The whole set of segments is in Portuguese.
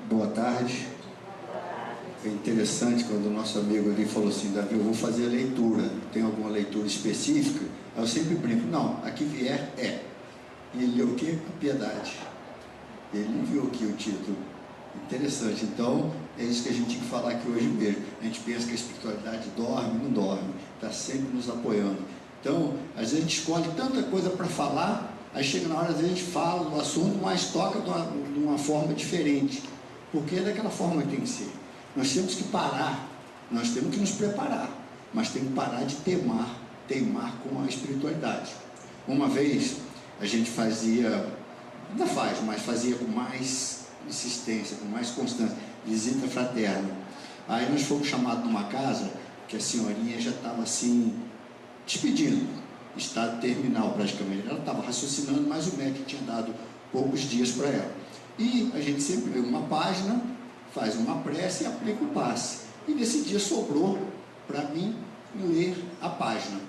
Boa tarde. É interessante quando o nosso amigo ali falou assim: Davi, eu vou fazer a leitura, tem alguma leitura específica? Aí eu sempre brinco: não, aqui vier é. E ele leu o quê? A piedade. Ele viu aqui o título. Interessante. Então é isso que a gente tem que falar aqui hoje mesmo. A gente pensa que a espiritualidade dorme, não dorme, está sempre nos apoiando. Então às vezes a gente escolhe tanta coisa para falar, aí chega na hora, às vezes a gente fala do assunto, mas toca de uma forma diferente, porque é daquela forma que tem que ser. Nós temos que parar, nós temos que nos preparar, mas temos que parar de teimar com a espiritualidade. Uma vez a gente fazia, ainda faz, mas fazia com mais insistência, com mais constância, visita fraterna. Aí nós fomos chamados numa casa que a senhorinha já estava assim, despedindo, estado terminal praticamente. Ela estava raciocinando, mas o médico tinha dado poucos dias para ela. E a gente sempre lê uma página, faz uma prece e aplica o passe. E nesse dia sobrou para mim ler a página.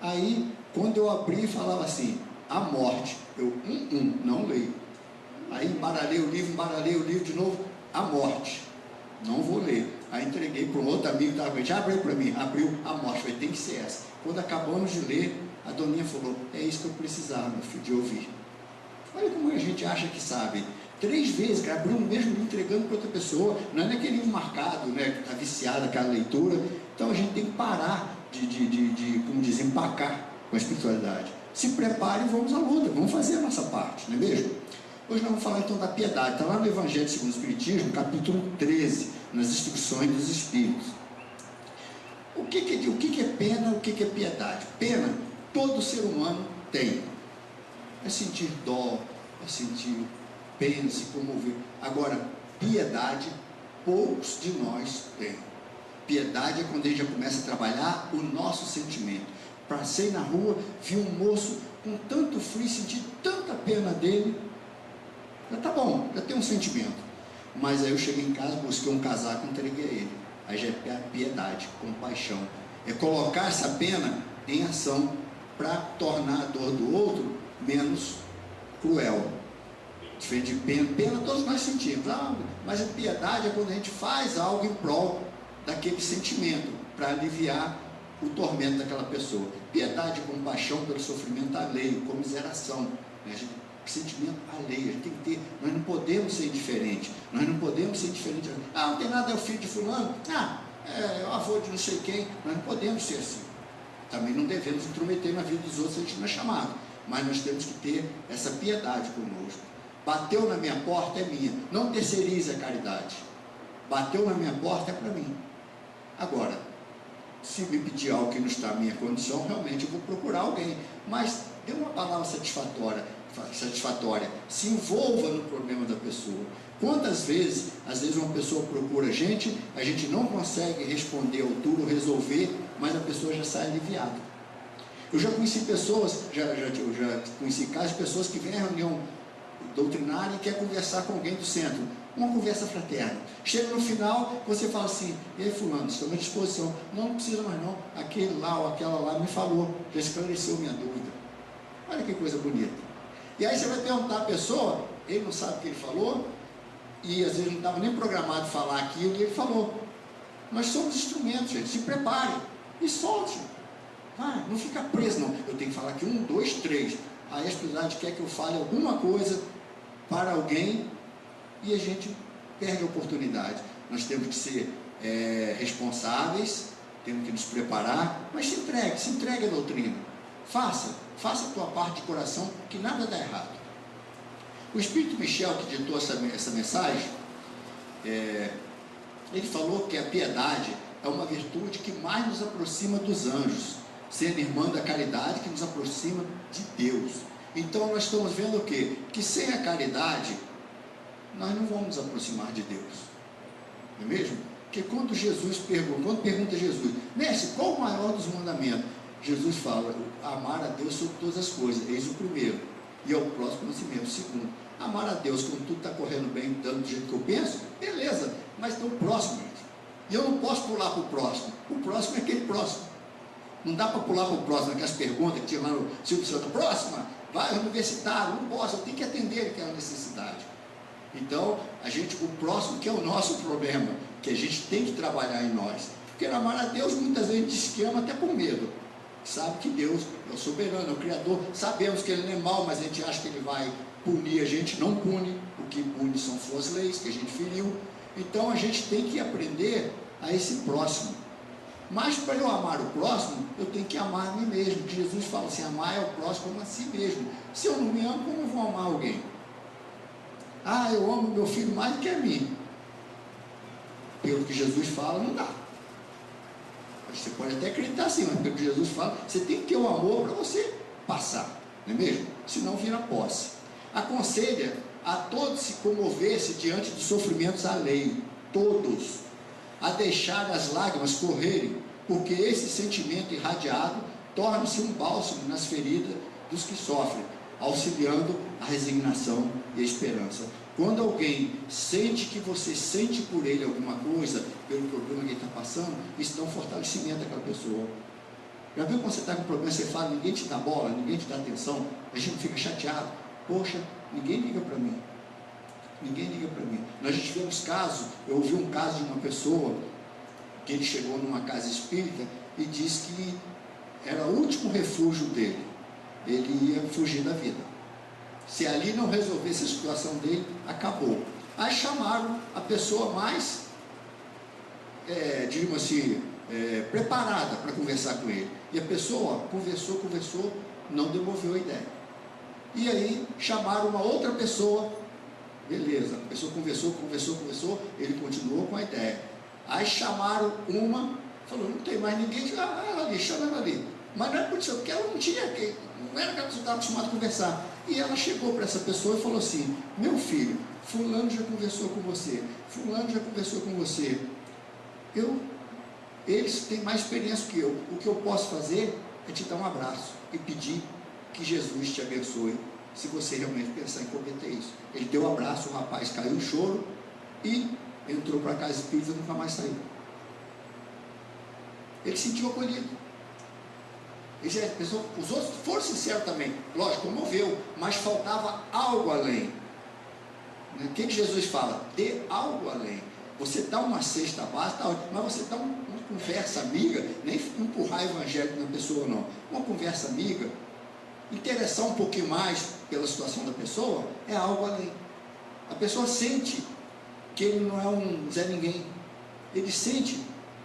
Aí, quando eu abri, falava assim: a morte. Eu, não leio. Aí embaralhei o livro de novo, a morte. Não vou ler. Aí entreguei para um outro amigo que estava com a gente: abriu para mim, abriu a morte. Falei: tem que ser essa. Quando acabamos de ler, a doninha falou: é isso que eu precisava, meu filho, de ouvir. Olha como a gente acha que sabe. 3 vezes, cara, abriu o mesmo livro entregando para outra pessoa. Não é naquele livro marcado, né, que está viciado aquela leitura. Então a gente tem que parar como dizer, empacar com a espiritualidade. Se prepare e vamos à luta, vamos fazer a nossa parte, não é mesmo? Hoje nós vamos falar então da piedade. Está lá no Evangelho segundo o Espiritismo, capítulo 13, nas instruções dos Espíritos. O que é pena, o que é piedade? Pena, todo ser humano tem. É sentir dó, é sentir pena, se comover. Agora, piedade, poucos de nós têm. Piedade é quando a gente já começa a trabalhar o nosso sentimento. Passei na rua, vi um moço com tanto frio, senti tanta pena dele. Já tá bom, já tem um sentimento. Mas aí eu cheguei em casa, busquei um casaco e entreguei a ele. Aí já é piedade, compaixão. É colocar essa pena em ação para tornar a dor do outro menos cruel. Diferente de pena, pena todos nós sentimos, mas a piedade é quando a gente faz algo em prol daquele sentimento, para aliviar o tormento daquela pessoa. Piedade e compaixão pelo sofrimento alheio, comiseração, né? Sentimento alheio, a gente tem que ter, nós não podemos ser indiferentes, não tem nada, é o filho de fulano, é o avô de não sei quem, nós não podemos ser assim. Também não devemos intrometer na vida dos outros, a gente não é chamado, mas nós temos que ter essa piedade conosco. Bateu na minha porta, é minha. Não terceirize a caridade. Bateu na minha porta, é para mim. Agora, se me pedir algo que não está à minha condição, realmente eu vou procurar alguém. Mas dê uma palavra satisfatória. Se envolva no problema da pessoa. Quantas vezes, às vezes uma pessoa procura a gente não consegue responder à altura ou resolver, mas a pessoa já sai aliviada. Eu já conheci pessoas, eu já conheci casos de pessoas que vêm à reunião doutrinária e quer conversar com alguém do centro, uma conversa fraterna. Chega no final, você fala assim: e aí fulano, estou à disposição. Não precisa mais não, aquele lá ou aquela lá me falou, já esclareceu minha dúvida. Olha que coisa bonita. E aí você vai perguntar à pessoa, ele não sabe o que ele falou, e às vezes não estava nem programado falar aquilo, e ele falou. Nós somos instrumentos, gente, se prepare e solte. Não fica preso não, eu tenho que falar aqui 1, 2, 3. Aí a espiritualidade quer que eu fale alguma coisa para alguém e a gente perde a oportunidade. Nós temos que ser responsáveis, temos que nos preparar, mas se entregue à doutrina. Faça a tua parte de coração, que nada dá errado. O Espírito Michel, que ditou essa mensagem, ele falou que a piedade é uma virtude que mais nos aproxima dos anjos, sendo irmã da caridade que nos aproxima de Deus. Então nós estamos vendo o quê? Que sem a caridade nós não vamos nos aproximar de Deus, não é mesmo? Porque quando pergunta a Jesus: mestre, qual o maior dos mandamentos? Jesus fala: amar a Deus sobre todas as coisas, eis o primeiro, e ao próximo conhecimento, o segundo. Amar a Deus quando tudo está correndo bem, dando do jeito que eu penso, beleza, mas tem o próximo, gente. E eu não posso pular para o próximo é aquele próximo. Não dá para pular para o próximo, aquelas perguntas que tinha lá no Silvio Santos: próxima, vai universitário, não posso, eu tenho que atender aquela necessidade. Então, o próximo que é o nosso problema, que a gente tem que trabalhar em nós. Porque amar a Deus, muitas vezes a gente diz que ama até com medo. Sabe que Deus é o soberano, é o Criador. Sabemos que Ele não é mau, mas a gente acha que Ele vai punir a gente. Não pune. O que pune são suas leis, que a gente feriu. Então, a gente tem que aprender a esse próximo. Mas para eu amar o próximo, eu tenho que amar a mim mesmo. Porque Jesus fala assim, amar é o próximo como a si mesmo. Se eu não me amo, como eu vou amar alguém? Ah, eu amo meu filho mais do que a mim. Pelo que Jesus fala, não dá. Você pode até acreditar assim, mas pelo que Jesus fala, você tem que ter o amor para você passar, não é mesmo? Senão vira posse. Aconselha a todos se comover-se diante dos sofrimentos alheios, todos, a deixar as lágrimas correrem, porque esse sentimento irradiado torna-se um bálsamo nas feridas dos que sofrem, auxiliando a resignação e a esperança. Quando alguém sente que você sente por ele alguma coisa, pelo problema que ele está passando, isso dá um fortalecimento àquela pessoa. Já viu quando você está com um problema, você fala, ninguém te dá bola, ninguém te dá atenção, a gente fica chateado. Poxa, ninguém liga para mim. Ninguém liga para mim. Nós tivemos casos, eu ouvi um caso de uma pessoa, que ele chegou numa casa espírita e disse que era o último refúgio dele. Ele ia fugir da vida. Se ali não resolvesse a situação dele, acabou. Aí chamaram a pessoa mais, digamos assim, preparada para conversar com ele. E a pessoa conversou, não devolveu a ideia. E aí chamaram uma outra pessoa, beleza, a pessoa conversou, ele continuou com a ideia. Aí chamaram uma, falou, não tem mais ninguém, ela ali, chama ela ali. Mas não é por isso, porque ela não tinha, não era que ela estava acostumada a conversar. E ela chegou para essa pessoa e falou assim, meu filho, fulano já conversou com você, fulano já conversou com você. Eles têm mais experiência que eu. O que eu posso fazer é te dar um abraço e pedir que Jesus te abençoe, se você realmente pensar em cometer isso. Ele deu um abraço, o rapaz caiu em choro e entrou para a casa espírita e nunca mais saiu. Ele se sentiu acolhido. Os outros foram sinceros também, lógico, comoveu, mas faltava algo além. O que Jesus fala? Dê algo além. Você dá uma cesta básica, mas você dá uma conversa amiga, nem empurrar evangélico na pessoa não, uma conversa amiga, interessar um pouquinho mais pela situação da pessoa, é algo além. A pessoa sente que ele não é um Zé Ninguém, ele sente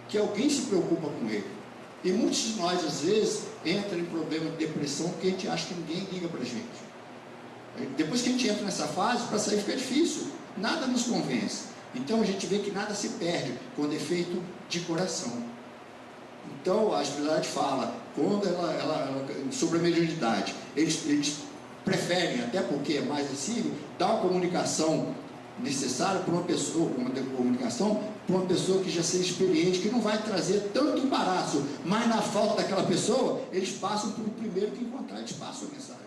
que alguém se preocupa com ele. E muitos de nós, às vezes, entram em problema de depressão porque a gente acha que ninguém liga para a gente. Depois que a gente entra nessa fase, para sair fica difícil. Nada nos convence. Então a gente vê que nada se perde quando é feito de coração. Então a espiritualidade fala, quando ela sobre a mediunidade, eles preferem, até porque é mais acessível, dar uma comunicação necessária para uma pessoa, para uma pessoa que já seja experiente, que não vai trazer tanto embaraço, mas na falta daquela pessoa, eles passam pelo primeiro que encontrar, eles passam a mensagem.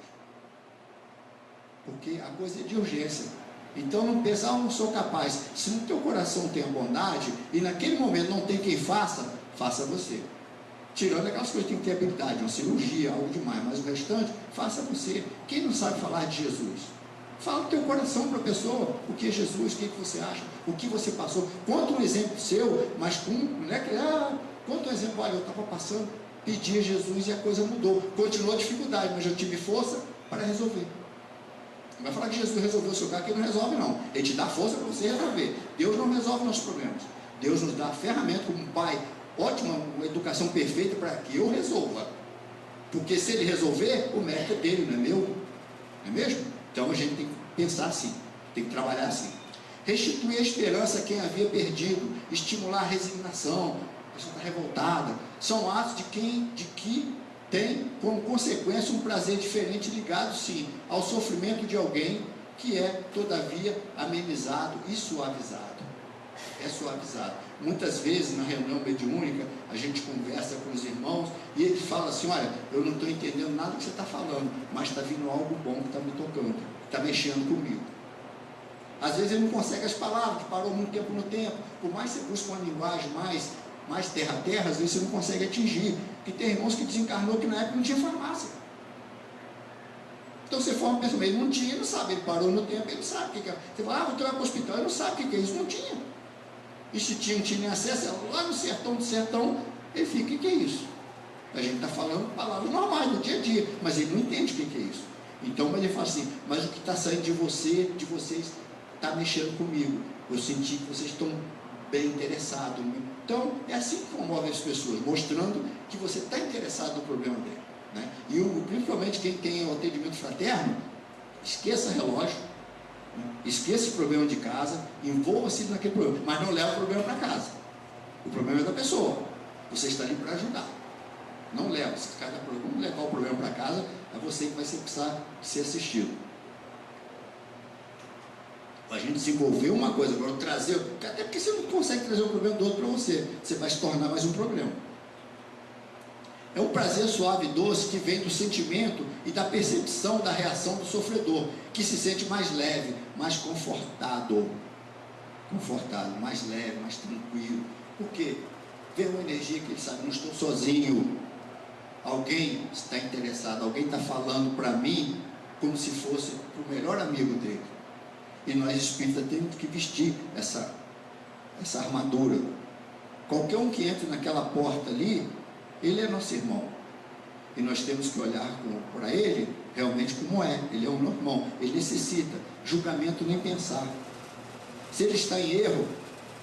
Porque a coisa é de urgência. Então não pensa, não sou capaz. Se no teu coração tem a bondade, e naquele momento não tem quem faça, faça você. Tirando aquelas coisas que tem que ter habilidade, uma cirurgia, algo demais, mas o restante, faça você. Quem não sabe falar de Jesus? Fala do teu coração para a pessoa, o que é Jesus, o que você acha, o que você passou. Conta um exemplo seu, mas não é que, conta um exemplo, olha, eu estava passando, pedi a Jesus e a coisa mudou. Continuou a dificuldade, mas eu tive força para resolver. Não vai falar que Jesus resolveu o seu caso, que ele não resolve não. Ele te dá força para você resolver. Deus não resolve nossos problemas. Deus nos dá a ferramenta como um pai, ótima, uma educação perfeita para que eu resolva. Porque se ele resolver, o mérito é dele, não é meu. Não é mesmo? Então a gente tem que pensar assim, tem que trabalhar assim. Restituir a esperança a quem havia perdido, estimular a resignação, a pessoa está revoltada, são atos de que tem como consequência um prazer diferente ligado sim ao sofrimento de alguém que é todavia amenizado e suavizado. É suavizado. Muitas vezes na reunião mediúnica a gente conversa com os irmãos e eles falam assim, olha, eu não estou entendendo nada do que você está falando, mas está vindo algo bom que está me tocando, que está mexendo comigo. Às vezes ele não consegue as palavras, que parou muito tempo no tempo, por mais que você busque uma linguagem mais terra-terra, às vezes você não consegue atingir. E tem irmãos que desencarnou que na época não tinha farmácia. Então Então você forma uma pessoa, ele não tinha, ele não sabe, ele parou no tempo, ele não sabe o que é. Você fala, você vai para o hospital, ele não sabe o que é isso, não tinha. E se tinha, não tinha acesso, lá no sertão do sertão, ele fica, o que é isso? A gente está falando palavras normais do dia a dia, mas ele não entende o que é isso. Então ele fala assim, mas o que está saindo de você, de vocês, está mexendo comigo. Eu senti que vocês estão bem interessados. Então é assim que promove as pessoas, mostrando que você está interessado no problema dele, né? E principalmente quem tem o atendimento fraterno, esqueça relógio, né? Esqueça o problema de casa, envolva-se naquele problema, mas não leva o problema para casa. O problema é da pessoa, você está ali para ajudar. Não leva, se cada problema levar o problema para casa, é você que vai precisar ser assistido. A gente desenvolver uma coisa, agora trazer, até porque você não consegue trazer o problema do outro para você, você vai se tornar mais um problema. É um prazer suave e doce que vem do sentimento e da percepção da reação do sofredor, que se sente mais leve, mais confortado, mais leve, mais tranquilo. Por quê? Vê uma energia que ele sabe, não estou sozinho. Alguém está interessado, alguém está falando para mim como se fosse o melhor amigo dele. E nós espíritas temos que vestir essa armadura. Qualquer um que entre naquela porta ali, ele é nosso irmão. E nós temos que olhar para ele realmente como é. Ele é um irmão, ele necessita julgamento nem pensar. Se ele está em erro,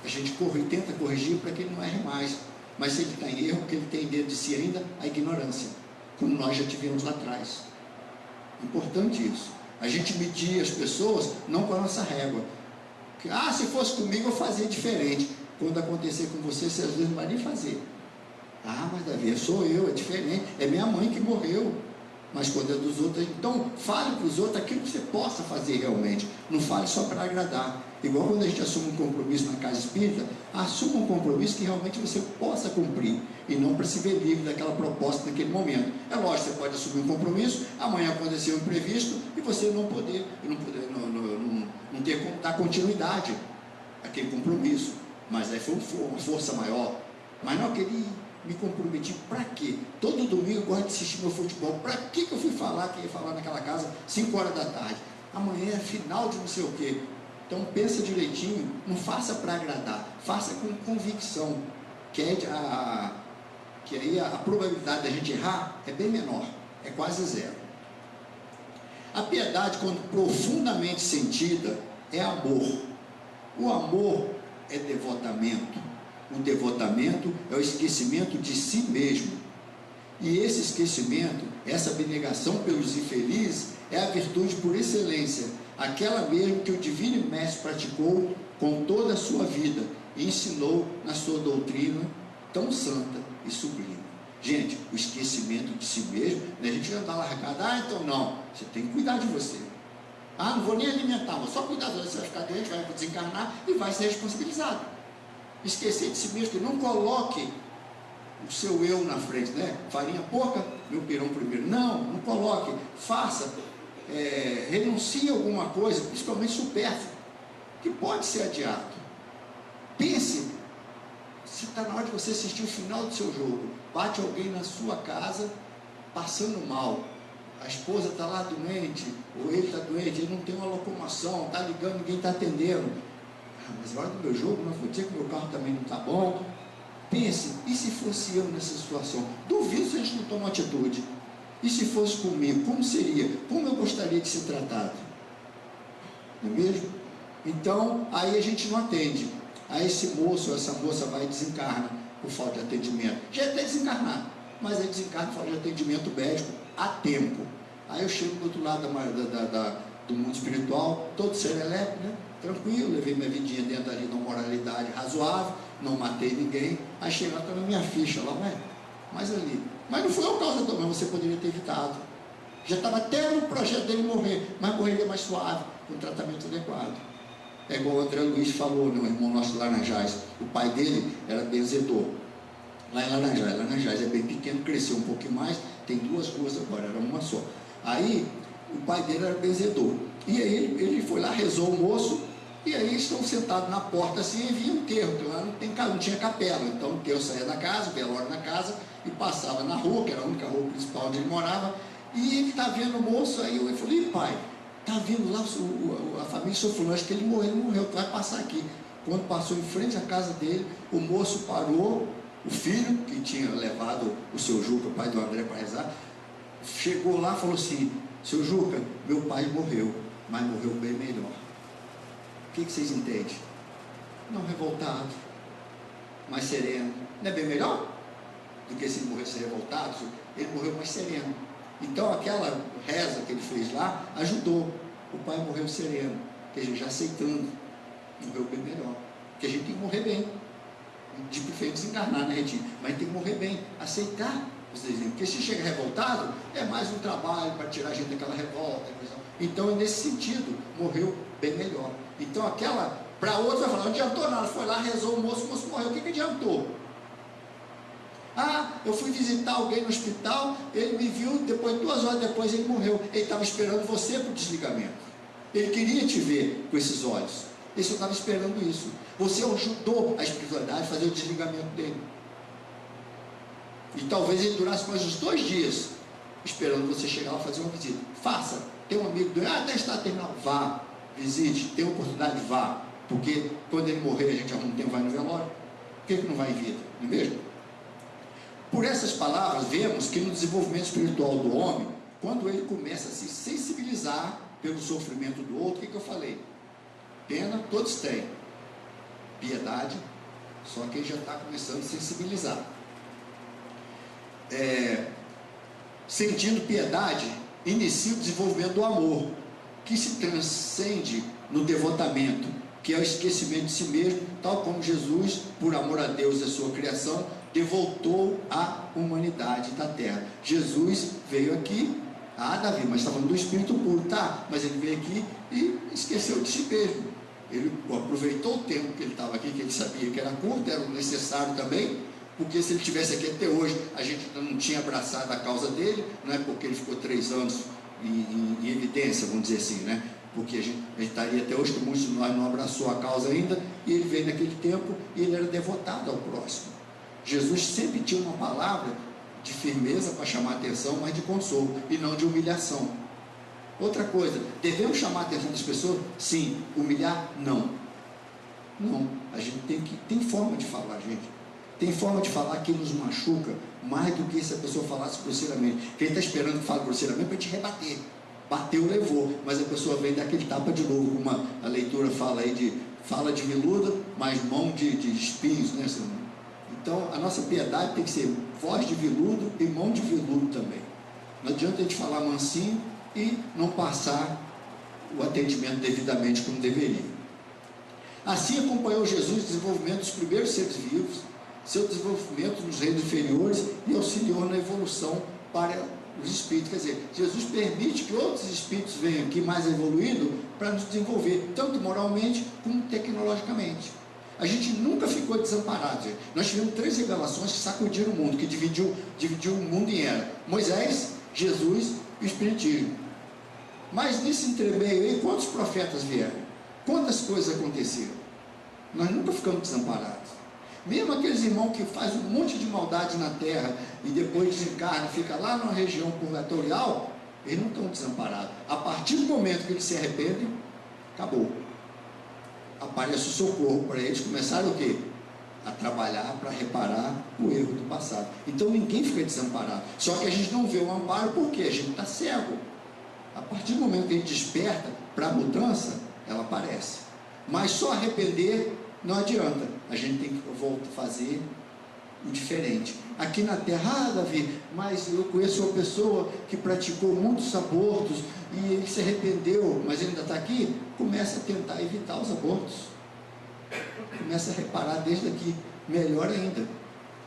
a gente tenta corrigir para que ele não erre mais. Mas se ele está em erro, porque ele tem dentro de si ainda a ignorância, como nós já tivemos lá atrás. Importante isso. A gente medir as pessoas não com a nossa régua. Se fosse comigo eu fazia diferente. Quando acontecer com você às vezes não vai nem fazer. Mas Davi, sou eu, é diferente. É minha mãe que morreu. Mas quando é dos outros, então fale para os outros aquilo que você possa fazer realmente. Não fale só para agradar. Igual quando a gente assume um compromisso na casa espírita, assuma um compromisso que realmente você possa cumprir, e não para se ver livre daquela proposta naquele momento. É lógico, você pode assumir um compromisso, amanhã aconteceu um imprevisto, e você não ter como dar continuidade àquele compromisso. Mas aí foi uma força maior. Mas não aquele... Me comprometi, para quê? Todo domingo eu gosto de assistir meu futebol. Para que eu fui falar que ia falar naquela casa 5 horas da tarde? Amanhã é final de não sei o quê. Então pensa direitinho, não faça para agradar, faça com convicção, que aí a probabilidade da gente errar é bem menor, é quase zero. A piedade, quando profundamente sentida, é amor. O amor é devotamento. O devotamento é o esquecimento de si mesmo. E esse esquecimento, essa abnegação pelos infelizes, é a virtude por excelência, aquela mesmo que o Divino Mestre praticou com toda a sua vida e ensinou na sua doutrina tão santa e sublime. Gente, o esquecimento de si mesmo, né? A gente já está largado, então não, você tem que cuidar de você. Não vou nem alimentar, vou só cuidar de você, você vai ficar doente, vai desencarnar e vai ser responsabilizado. Esquecer de si mesmo, que não coloque o seu eu na frente, né? Farinha pouca, meu pirão primeiro. Não coloque, faça, renuncie a alguma coisa, principalmente supérfluo, que pode ser adiado. Pense, se está na hora de você assistir o final do seu jogo, bate alguém na sua casa, passando mal, a esposa está lá doente, ou ele está doente, ele não tem uma locomoção, está ligando, ninguém está atendendo. Mas na hora do meu jogo, não vou dizer que meu carro também não está bom. Pense, e se fosse eu nessa situação? Duvido se a gente não toma atitude. E se fosse comigo, como seria? Como eu gostaria de ser tratado? Não é mesmo? Então, aí a gente não atende. Aí esse moço ou essa moça vai e desencarna por falta de atendimento. Já é até desencarnar, mas aí desencarna por falta de atendimento médico a tempo. Aí eu chego do outro lado do mundo espiritual, todo serelepe, né? Tranquilo, levei minha vidinha dentro ali de uma moralidade razoável, não matei ninguém. Aí chega lá, está na minha ficha lá, mas ali. Mas não foi a causa do mal, você poderia ter evitado. Já estava até no projeto dele morrer, mas morreria mais suave, com tratamento adequado. É igual o André Luiz falou, né, o irmão nosso Laranjais. O pai dele era benzedor. Lá em Laranjais é bem pequeno, cresceu um pouquinho mais, tem 2 ruas agora, era uma só. Aí o pai dele era benzedor. E aí ele foi lá, rezou o moço, e aí estão sentados na porta assim e via um enterro, porque lá não tinha capela. Então o enterro saía da casa, o velório na casa, e passava na rua, que era a única rua principal onde ele morava, E ele está vendo o moço, aí eu falei, pai, está vindo lá a família sofreu, acho que ele morreu, tu vai passar aqui. Quando passou em frente à casa dele, o moço parou, o filho, que tinha levado o seu Juca, o pai do André, para rezar, chegou lá e falou assim, seu Juca, meu pai morreu, mas morreu bem melhor. O que vocês entendem? Não revoltado, mais sereno. Não é bem melhor do que se ele morresse revoltado? Ele morreu mais sereno. Então aquela reza que ele fez lá ajudou. O pai morreu sereno, quer dizer, já aceitando, morreu bem melhor. Porque a gente tem que morrer bem, de preferência desencarnar, né, Retinho? Mas tem que morrer bem, aceitar os desejos. Porque se chega revoltado, é mais um trabalho para tirar a gente daquela revolta. Então é nesse sentido, morreu bem melhor. Então aquela, para outra, não adiantou nada, foi lá, rezou o moço morreu. O que adiantou? Ah, eu fui visitar alguém no hospital, ele me viu, depois 2 horas depois ele morreu. Ele estava esperando você para o desligamento. Ele queria te ver com esses olhos. Ele só estava esperando isso. Você ajudou a espiritualidade a fazer o desligamento dele. E talvez ele durasse mais uns 2 dias, esperando você chegar lá fazer uma visita. Faça. Tem um amigo doente, até está terminado. Vá, visite, tem oportunidade, vá. Porque quando ele morrer, a gente arruma um tempo, vai no velório. Por que não vai em vida? Não é mesmo? Por essas palavras, vemos que no desenvolvimento espiritual do homem, quando ele começa a se sensibilizar pelo sofrimento do outro, o que eu falei? Pena, todos têm. Piedade, só quem já está começando a sensibilizar. Sentindo piedade, inicia o desenvolvimento do amor, que se transcende no devotamento, que é o esquecimento de si mesmo, tal como Jesus, por amor a Deus e a sua criação, devotou a humanidade da terra. Jesus veio aqui, Davi, mas está falando do Espírito puro, tá? Mas ele veio aqui e esqueceu de si mesmo. Ele aproveitou o tempo que ele estava aqui, que ele sabia que era curto, era necessário também, porque se ele estivesse aqui até hoje, a gente não tinha abraçado a causa dele, não é porque ele ficou 3 anos em evidência, vamos dizer assim, né? Porque a gente estaria até hoje, que muitos de nós não abraçou a causa ainda, e ele veio naquele tempo e ele era devotado ao próximo. Jesus sempre tinha uma palavra de firmeza para chamar a atenção, mas de consolo, e não de humilhação. Outra coisa, devemos chamar a atenção das pessoas? Sim. Humilhar? Não. Não, a gente tem forma de falar, gente. Tem forma de falar que nos machuca mais do que se a pessoa falasse grosseiramente. Quem está esperando que fale grosseiramente para te rebater. Bateu, levou, mas a pessoa vem dar aquele tapa de novo. A leitura fala aí fala de veludo, mas mão de espinhos, né? Então a nossa piedade tem que ser voz de veludo e mão de veludo também. Não adianta a gente falar mansinho e não passar o atendimento devidamente como deveria. Assim acompanhou Jesus o desenvolvimento dos primeiros seres vivos, seu desenvolvimento nos reinos inferiores e auxiliou na evolução para os espíritos. Quer dizer, Jesus permite que outros espíritos venham aqui mais evoluídos para nos desenvolver, tanto moralmente como tecnologicamente. A gente nunca ficou desamparado, gente. Nós tivemos 3 revelações que sacudiram o mundo, que dividiu o mundo em era: Moisés, Jesus e o Espiritismo. Mas nesse entremeio aí, quantos profetas vieram? Quantas coisas aconteceram? Nós nunca ficamos desamparados. Mesmo aqueles irmãos que fazem um monte de maldade na terra e depois desencarnam, fica lá numa região purgatorial, eles não estão desamparados. A partir do momento que eles se arrependem, acabou. Aparece o socorro para eles começarem o quê? A trabalhar para reparar o erro do passado. Então ninguém fica desamparado. Só que a gente não vê o amparo porque a gente está cego. A partir do momento que a gente desperta para a mudança, ela aparece. Mas só arrepender não adianta. A gente tem que voltar a fazer o diferente. Aqui na terra, Davi, mas eu conheço uma pessoa que praticou muitos abortos e ele se arrependeu, mas ele ainda está aqui. Começa a tentar evitar os abortos. Começa a reparar desde aqui. Melhor ainda.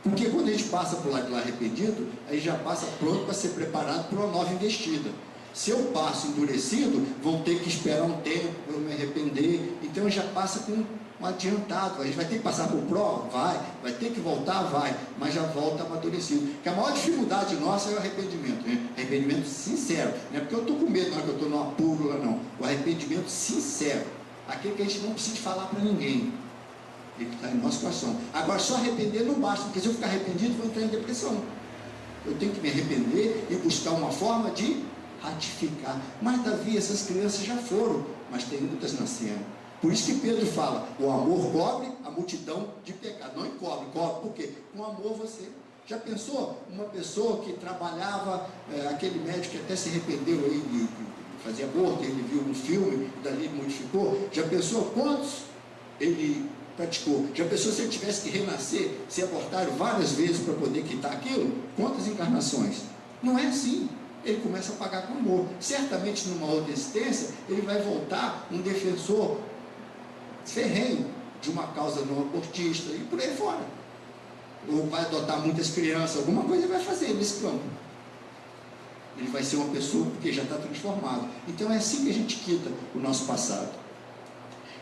Porque quando a gente passa por lado de lá arrependido, aí já passa pronto para ser preparado para uma nova investida. Se eu passo endurecido, vão ter que esperar um tempo para eu me arrepender. Então já passa com um adiantado. A gente vai ter que passar por prova? Vai ter que voltar? Vai, mas já volta amadurecido. Porque a maior dificuldade nossa é o arrependimento, né? Arrependimento sincero, não é porque eu estou com medo, não é que eu estou no apuro lá, não. O arrependimento sincero, aquele que a gente não precisa falar para ninguém, ele está em nosso coração. Agora, só arrepender não basta, porque se eu ficar arrependido, vou entrar em depressão. eu tenho que me arrepender e buscar uma forma de ratificar. Mas Davi, essas crianças já foram, mas tem muitas nascendo. Por isso que Pedro fala, o amor cobre a multidão de pecados. Não encobre, cobre, por quê? Com amor você... Já pensou uma pessoa que trabalhava, aquele médico que até se arrependeu aí de fazer aborto, ele viu um filme, e dali modificou, já pensou quantos ele praticou? Já pensou se ele tivesse que renascer, ser abortado várias vezes para poder quitar aquilo? Quantas encarnações? Não é assim. Ele começa a pagar com amor. Certamente numa outra existência, ele vai voltar um defensor ferrenho de uma causa não abortista e por aí fora. Ou vai adotar muitas crianças, alguma coisa ele vai fazer nesse campo. Ele vai ser uma pessoa porque já está transformado. Então é assim que a gente quita o nosso passado.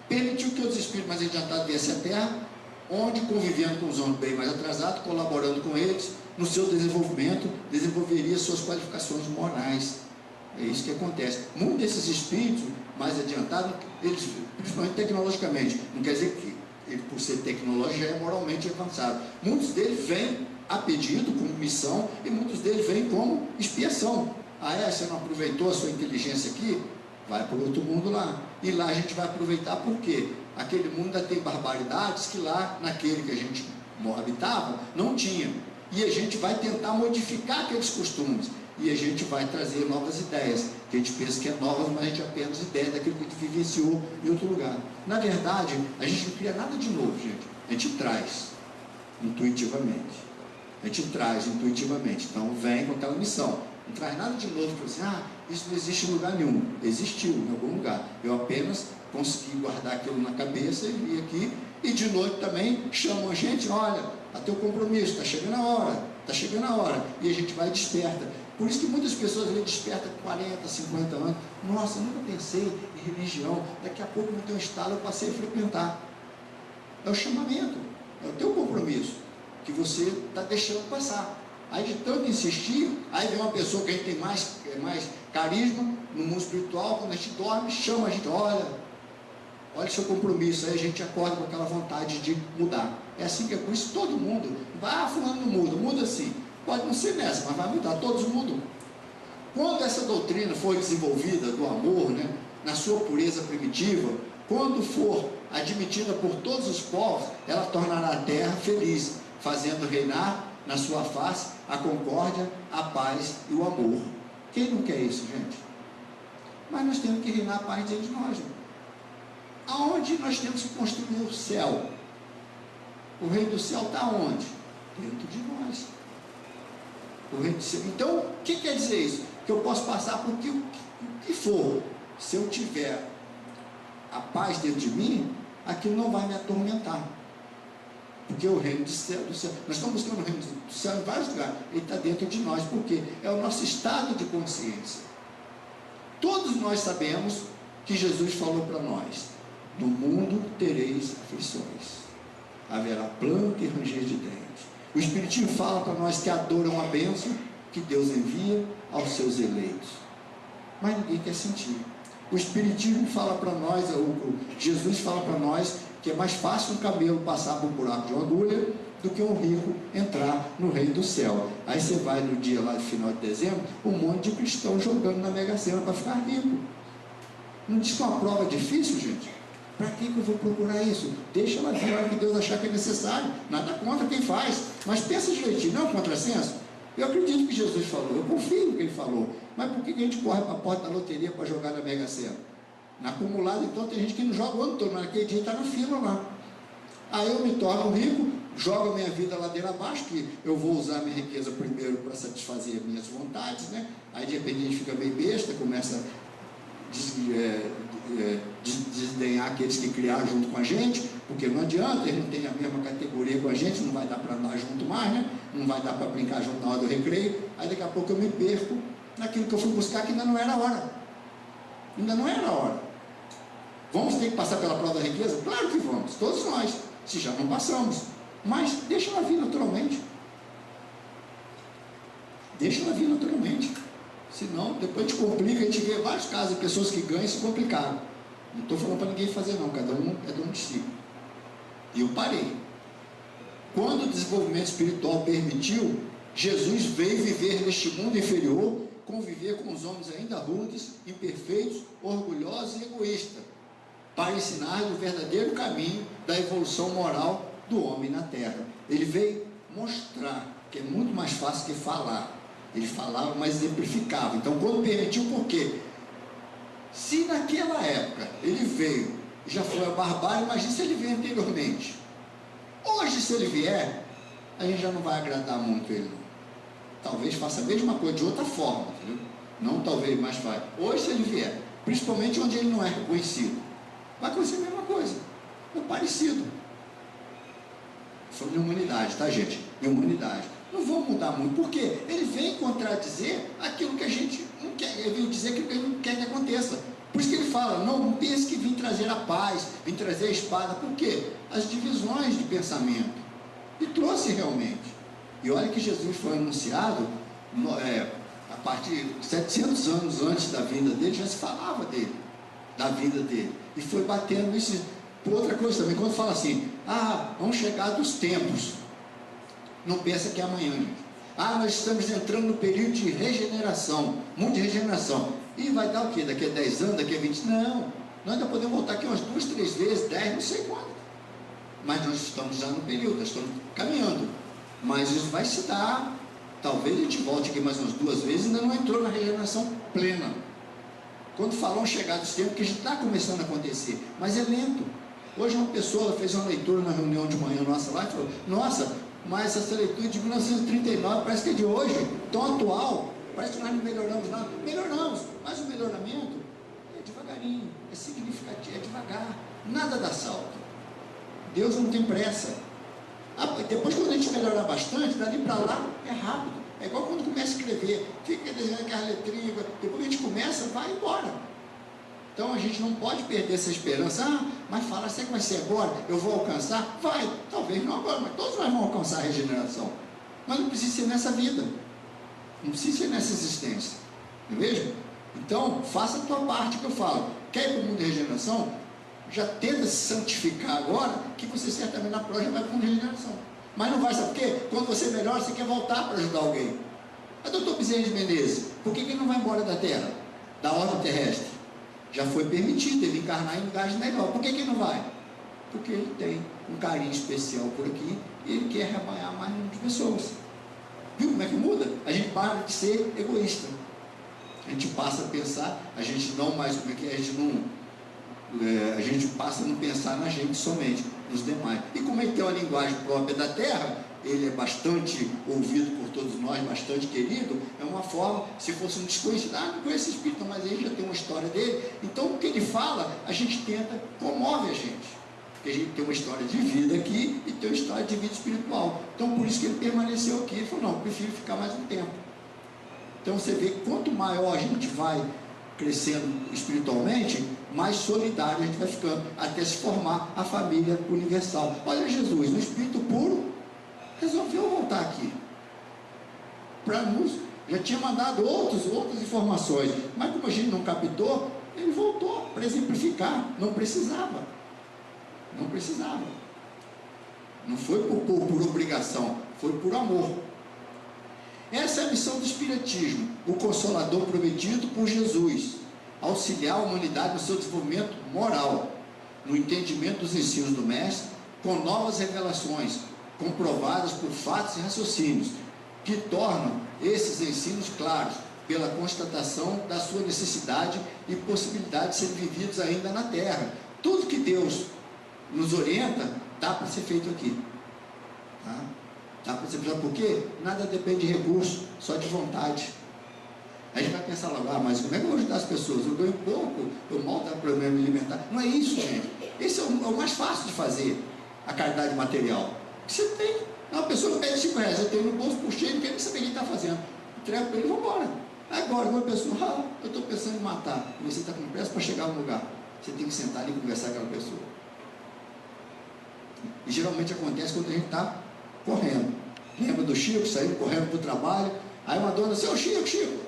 Permitiu que outros espíritos mais adiantados viessem à Terra, onde, convivendo com os homens bem mais atrasados, colaborando com eles, no seu desenvolvimento, desenvolveria suas qualificações morais. É isso que acontece. Muitos desses espíritos mais adiantados, eles, principalmente tecnologicamente, não quer dizer que ele, por ser tecnológico, já é moralmente avançado. Muitos deles vêm a pedido, como missão, e muitos deles vêm como expiação. Você não aproveitou a sua inteligência aqui? Vai para o outro mundo lá. E lá a gente vai aproveitar por quê? Aquele mundo ainda tem barbaridades que lá, naquele que a gente habitava, não tinha. E a gente vai tentar modificar aqueles costumes. E a gente vai trazer novas ideias, que a gente pensa que é novas, mas a gente apenas ideia daquilo que a gente vivenciou em outro lugar. Na verdade, a gente não cria nada de novo, gente. A gente traz intuitivamente. A gente traz intuitivamente. Então vem com aquela missão. Não traz nada de novo para você, isso não existe em lugar nenhum. Existiu em algum lugar. Eu apenas consegui guardar aquilo na cabeça e vim aqui. E de noite também chamam a gente, olha, a teu compromisso, está chegando a hora, está chegando a hora. E a gente vai e desperta. Por isso que muitas pessoas despertam com 40, 50 anos. Nossa, eu nunca pensei em religião. Daqui a pouco no teu estado eu passei a frequentar. É o chamamento, é o teu compromisso que você está deixando passar. Aí de tanto insistir, aí vem uma pessoa que a gente tem mais carisma no mundo espiritual, quando a gente dorme, chama a gente, olha o seu compromisso, aí a gente acorda com aquela vontade de mudar. É assim que é, por isso todo mundo, fulano não muda, muda assim. Pode não ser nessa, mas vai mudar, todos mudam. Quando essa doutrina for desenvolvida do amor, na sua pureza primitiva, quando for admitida por todos os povos, ela tornará a terra feliz, fazendo reinar na sua face a concórdia, a paz e o amor. Quem não quer isso, gente? Mas nós temos que reinar a paz dentro de nós. Aonde nós temos que construir o céu? O reino do céu está onde? Dentro de nós. O reino do céu. Então, o que quer dizer isso? Que eu posso passar por o que for. Se eu tiver a paz dentro de mim, aquilo não vai me atormentar. Porque o reino do céu, nós estamos buscando o reino do céu em vários lugares. Ele está dentro de nós, porque é o nosso estado de consciência. Todos nós sabemos que Jesus falou para nós: no mundo tereis aflições, haverá pranto e ranger de dentes. O Espiritismo fala para nós que a dor é uma bênção que Deus envia aos seus eleitos, mas ninguém quer sentir. O Espiritismo fala para nós, Jesus fala para nós que é mais fácil um camelo passar por um buraco de uma agulha do que um rico entrar no reino do céu. Aí você vai no dia lá de final de dezembro, um monte de cristão jogando na Mega Sena para ficar rico. Não diz que é uma prova difícil, gente? Para que eu vou procurar isso? Deixa ela vir a hora que Deus achar que é necessário. Nada contra quem faz, mas pensa direitinho, não é um contrassenso? Eu acredito que Jesus falou, eu confio no que ele falou, mas por que a gente corre para a porta da loteria para jogar na Mega Sena? Na acumulada, então, tem gente que não joga o ano todo, mas naquele dia está na fila lá. Aí eu me torno rico, jogo a minha vida ladeira abaixo, que eu vou usar a minha riqueza primeiro para satisfazer as minhas vontades, Aí de repente a gente fica meio besta, começa a desdenhar aqueles que criaram junto com a gente, porque não adianta, eles não têm a mesma categoria com a gente, não vai dar para andar junto mais, Não vai dar para brincar junto na hora do recreio. Aí daqui a pouco eu me perco naquilo que eu fui buscar, que ainda não era a hora. Ainda não era a hora. Vamos ter que passar pela prova da riqueza? Claro que vamos, todos nós, se já não passamos. Mas deixa ela vir naturalmente. Deixa ela vir naturalmente. Senão, depois a gente complica, a gente vê vários casos de pessoas que ganham e se complicaram. Não estou falando para ninguém fazer não, cada um é dono de si. E eu parei. Quando o desenvolvimento espiritual permitiu, Jesus veio viver neste mundo inferior, conviver com os homens ainda rudes, imperfeitos, orgulhosos e egoístas, para ensinar o verdadeiro caminho da evolução moral do homem na terra. Ele veio mostrar que é muito mais fácil que falar. Ele falava, mas exemplificava. Então, quando permitiu, por quê? Se naquela época ele veio e já foi a barbárie, imagine se ele veio anteriormente. Hoje, se ele vier, a gente já não vai agradar muito ele. Talvez faça a mesma coisa de outra forma, entendeu? Não talvez, mas vai. Hoje, se ele vier, principalmente onde ele não é reconhecido, vai acontecer a mesma coisa, ou parecido. Sobre humanidade, tá, gente? E humanidade. Não vão mudar muito, porque ele vem contradizer aquilo que a gente não quer, ele vem dizer aquilo que ele não quer que aconteça. Por isso que ele fala, não pense que vim trazer a paz, vim trazer a espada. Por quê? As divisões de pensamento. E trouxe realmente. E olha que Jesus foi anunciado, a partir de 700 anos antes da vinda dele, já se falava dele, da vida dele. E foi batendo isso. Por outra coisa também, quando fala assim, vamos chegar dos tempos. Não pensa que é amanhã, gente. Nós estamos entrando no período de regeneração, muito de regeneração. E vai dar o quê? Daqui a 10 anos, daqui a 20? Não, nós ainda podemos voltar aqui umas 2, 3 vezes, 10, não sei quanto. Mas nós estamos já no período, nós estamos caminhando. Mas isso vai se dar, talvez a gente volte aqui mais umas 2 vezes, ainda não entrou na regeneração plena. Quando falam chegar dos tempos, que já está começando a acontecer, mas é lento. Hoje uma pessoa fez uma leitura na reunião de manhã nossa lá e falou, nossa, mas essa leitura de 1939 parece que é de hoje, tão atual, parece que nós não melhoramos nada. Melhoramos, mas o melhoramento é devagarinho, é significativo, é devagar, nada dá salto. Deus não tem pressa. Depois, quando a gente melhorar bastante, dali para lá é rápido. É igual quando começa a escrever, fica desenhando aquela letrinha, depois que a gente começa, vai embora. Então a gente não pode perder essa esperança. Mas fala, será que vai ser agora? Eu vou alcançar? Vai, talvez não agora, mas todos nós vamos alcançar a regeneração. Mas não precisa ser nessa vida, não precisa ser nessa existência, não é mesmo? Então, faça a tua parte que eu falo. Quer ir para o mundo de regeneração? Já tenta se santificar agora, que você certamente na próxima vai para o mundo de regeneração. Mas não vai, sabe por quê? Quando você melhora, você quer voltar para ajudar alguém. Mas doutor Bezerra de Menezes, por que ele não vai embora da Terra, da ordem terrestre? Já foi permitido ele encarnar em lugares melhores. Por que ele não vai? Porque ele tem um carinho especial por aqui e ele quer arrebanhar mais número de pessoas. Viu como é que muda? A gente para de ser egoísta. A gente passa a pensar, a gente não mais, como é que é? A gente passa a não pensar na gente somente, nos demais. E como ele tem uma linguagem própria da Terra, ele é bastante ouvido por todos nós, bastante querido, é uma forma, se fosse um desconhecido, não conheço esse espírito, mas ele já tem uma história dele, então o que ele fala, a gente tenta, comove a gente, porque a gente tem uma história de vida aqui, e tem uma história de vida espiritual, então por isso que ele permaneceu aqui, ele falou, não, eu prefiro ficar mais um tempo. Então você vê que quanto maior a gente vai crescendo espiritualmente, mais solidário a gente vai ficando, até se formar a família universal. Olha Jesus, no espírito puro, resolveu voltar aqui para nos, já tinha mandado outras informações, mas como a gente não captou, ele voltou para exemplificar. Não precisava, não foi por obrigação, foi por amor. Essa é a missão do Espiritismo, o Consolador prometido por Jesus, auxiliar a humanidade no seu desenvolvimento moral, no entendimento dos ensinos do Mestre, com novas revelações comprovadas por fatos e raciocínios, que tornam esses ensinos claros, pela constatação da sua necessidade e possibilidade de serem vividos ainda na Terra. Tudo que Deus nos orienta, dá para ser feito aqui. Tá? Dá para ser feito, porque nada depende de recurso, só de vontade. A gente vai pensar logo, mas como é que eu vou ajudar as pessoas? Eu ganho pouco, eu mal tenho problema alimentar. Não é isso, gente. Esse é o mais fácil de fazer, a caridade material. Você tem, uma pessoa pede 5 reais, eu tenho no bolso, puxei, não quero nem saber o que ele está fazendo. Entrego para ele e vou embora. Agora, uma pessoa, eu estou pensando em matar, e você está com pressa para chegar no lugar. Você tem que sentar ali e conversar com aquela pessoa. E geralmente acontece quando a gente está correndo. Lembra do Chico, saindo correndo para o trabalho, aí uma dona disse, Chico,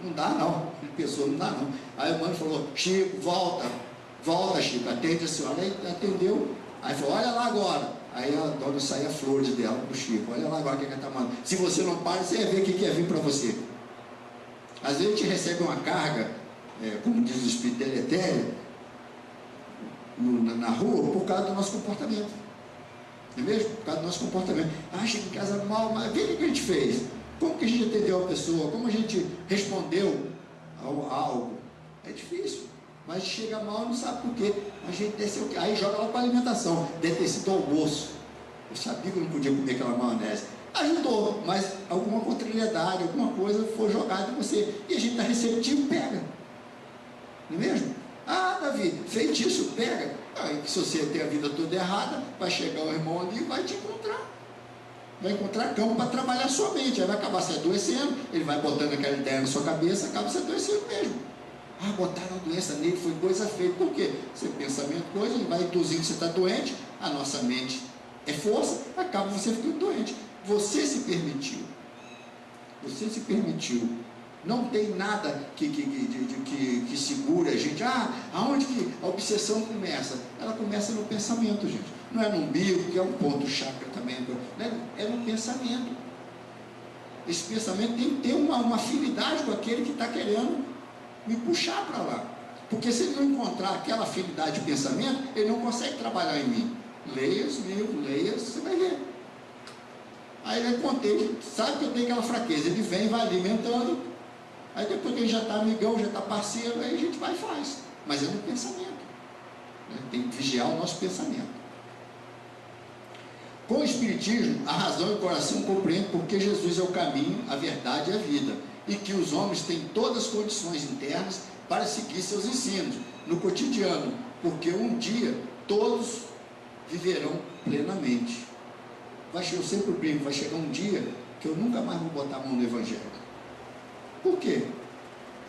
não dá não, pessoa não dá não. Aí o mano falou, Chico, volta Chico, atende a senhora. Aí atendeu, Aí falou, olha lá agora. Aí a dona saía flores dela pro Chico, olha lá agora o que ela está mandando. Se você não para, você ia ver o que ia vir para você. Às vezes a gente recebe uma carga, como diz o espírito deletério, na rua, por causa do nosso comportamento. Não é mesmo? Por causa do nosso comportamento. Chega em casa mal, mas vê o que a gente fez. Como que a gente atendeu a pessoa? Como a gente respondeu a algo? É difícil. Mas chega mal e não sabe por quê. A gente desceu, aí joga lá para a alimentação. Deve ter sido almoço. Eu sabia que eu não podia comer aquela maionese. Ajudou, mas alguma contrariedade, alguma coisa foi jogada em você. E a gente está receptivo, pega. Não é mesmo? Davi, feitiço, pega. Aí, se você tem a vida toda errada, vai chegar o irmão ali e vai te encontrar. Vai encontrar campo para trabalhar sua mente. Aí vai acabar se adoecendo, ele vai botando aquela ideia na sua cabeça, acaba se adoecendo mesmo. Botaram a doença nele, foi coisa feia. Por quê? Seu pensamento, coisa, ele vai induzindo que você está doente, a nossa mente é força, acaba você ficando doente. Você se permitiu. Você se permitiu. Não tem nada que segura a gente. Aonde que a obsessão começa? Ela começa no pensamento, gente. Não é no umbigo, que é um ponto chakra também. É no pensamento. Esse pensamento tem que ter uma afinidade com aquele que está querendo me puxar para lá. Porque se ele não encontrar aquela afinidade de pensamento, ele não consegue trabalhar em mim. Leia os livros, leia, você vai ver. Aí ele contei, sabe que eu tenho aquela fraqueza. Ele vem, vai alimentando. Aí depois que ele já está amigão, já está parceiro, aí a gente vai e faz. Mas é no pensamento. Tem que vigiar o nosso pensamento. Com o Espiritismo, a razão e o coração compreendem porque Jesus é o caminho, a verdade e a vida, e que os homens têm todas as condições internas para seguir seus ensinos no cotidiano, porque um dia todos viverão plenamente. Eu sempre brinco, vai chegar um dia que eu nunca mais vou botar a mão no Evangelho. Por quê?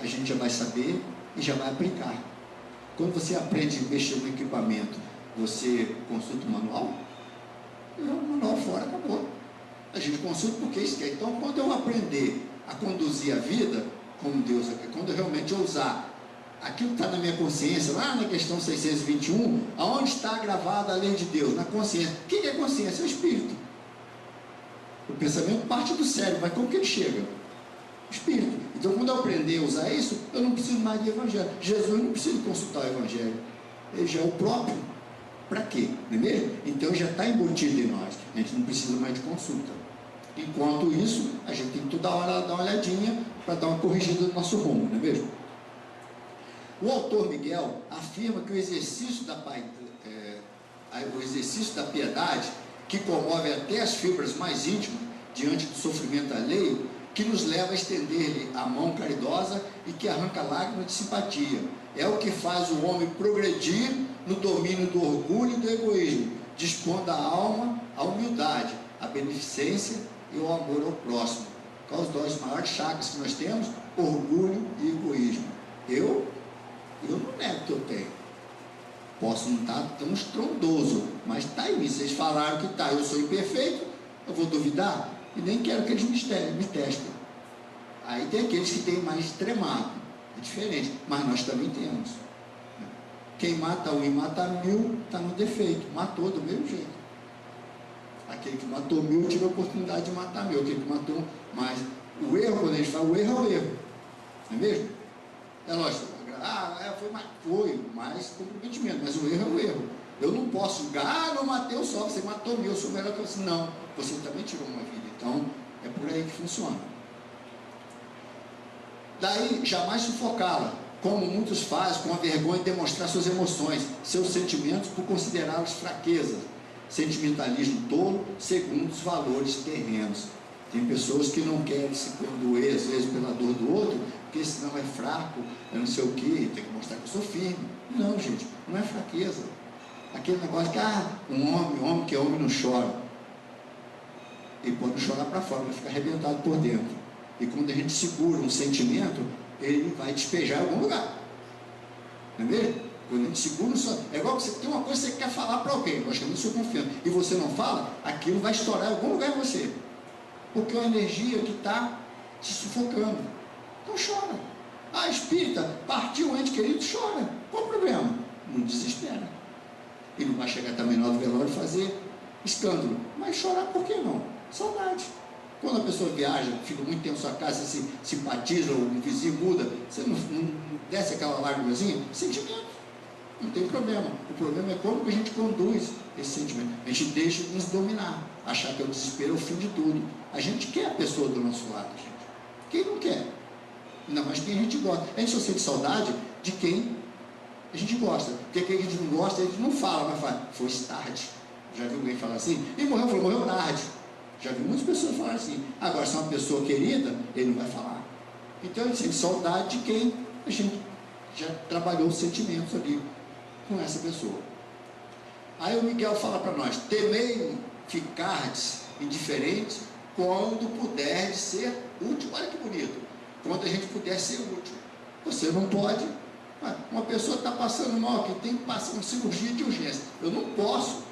A gente já vai saber e já vai aplicar. Quando você aprende a mexer no equipamento, você consulta o manual? O manual fora, acabou. A gente consulta porque isso quer. Então, quando eu aprender a conduzir a vida, como Deus, quando eu realmente usar aquilo que está na minha consciência, lá na questão 621, aonde está gravada a lei de Deus? Na consciência. O que é consciência? É o espírito. O pensamento parte do cérebro, mas como que ele chega? Espírito. Então, quando eu aprender a usar isso, eu não preciso mais de Evangelho. Jesus não precisa consultar o Evangelho. Ele já é o próprio. Para quê? Não é mesmo? Então, já está embutido em nós. A gente não precisa mais de consulta. Enquanto isso, a gente tem que toda hora dar uma olhadinha para dar uma corrigida no nosso rumo, não é mesmo? O autor Miguel afirma que o exercício da piedade, que comove até as fibras mais íntimas diante do sofrimento alheio, que nos leva a estender-lhe a mão caridosa e que arranca lágrimas de simpatia. É o que faz o homem progredir no domínio do orgulho e do egoísmo, dispondo a alma à humildade, à beneficência e ao amor ao próximo. Quais os dois maiores chakras que nós temos? Orgulho e egoísmo. Eu não nego que eu tenho. Posso não estar tão estrondoso, mas está em mim. Vocês falaram que está, eu sou imperfeito, eu vou duvidar? E nem quero que eles me testem. Aí tem aqueles que têm mais extremado, é diferente, mas nós também temos. Quem mata um e mata 1000 está no defeito, matou do mesmo jeito. Aquele que matou 1000 tive a oportunidade de matar 1000, aquele que matou mais. O erro, quando a gente fala, o erro é o erro, não é mesmo? É lógico, foi mais comprometimento, mas o erro é o erro. Eu não posso julgar, não matei só, você matou 1000, eu sou melhor que você. Não, você também tirou uma vida. Então, é por aí que funciona. Daí, jamais sufocá-la, como muitos fazem, com a vergonha de demonstrar suas emoções, seus sentimentos, por considerá-los fraquezas. Sentimentalismo tolo, segundo os valores terrenos. Tem pessoas que não querem se condoer, às vezes, pela dor do outro, porque senão é fraco, eu não sei o quê, tem que mostrar que eu sou firme. Não, gente, não é fraqueza. Aquele negócio que, um homem que é homem não chora. Ele pode chorar para fora, vai ficar arrebentado por dentro. E quando a gente segura um sentimento, ele vai despejar em algum lugar. Não é mesmo? Quando a gente segura, é igual que você tem uma coisa que você quer falar para alguém, logicamente sua confiança, e você não fala, aquilo vai estourar em algum lugar em você. Porque é uma energia que está se sufocando. Então chora. Espírita, partiu um ente querido, chora. Qual o problema? Não desespera. e não vai chegar também no velório e fazer escândalo. Mas chorar por que não? Saudade. Quando a pessoa viaja, fica muito tempo na sua casa, se simpatiza, ou o vizinho muda, você não desce aquela lágrimazinha? Sentimento. Não tem problema. O problema é como que a gente conduz esse sentimento. A gente deixa nos dominar, achar que o desespero é o fim de tudo. A gente quer a pessoa do nosso lado, gente. Quem não quer? Ainda mais quem a gente gosta. A gente só sente saudade de quem a gente gosta. Porque quem a gente não gosta, a gente não fala, mas fala, foi tarde. Já viu alguém falar assim? E morreu tarde. Já vi muitas pessoas falar assim. Agora, se é uma pessoa querida, ele não vai falar. Então, a gente sente saudade de quem a gente já trabalhou os sentimentos ali com essa pessoa. Aí o Miguel fala para nós: temei ficardes indiferentes quando puder ser útil. Olha que bonito. Quando a gente puder ser útil. Você não pode. Uma pessoa está passando mal aqui, tem que passar uma cirurgia de urgência. Eu não posso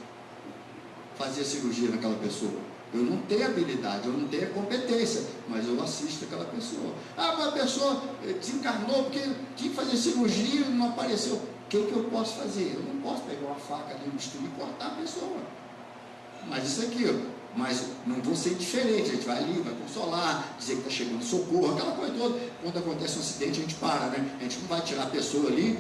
fazer cirurgia naquela pessoa. Eu não tenho habilidade, eu não tenho competência, mas eu assisto aquela pessoa. Mas a pessoa desencarnou porque tinha que fazer cirurgia e não apareceu. O que eu posso fazer? Eu não posso pegar uma faca ali no bisturi e cortar a pessoa. Mas isso aqui, mas não vou ser indiferente. A gente vai ali, vai consolar, dizer que está chegando socorro, aquela coisa toda. Quando acontece um acidente, a gente para, né? A gente não vai tirar a pessoa ali,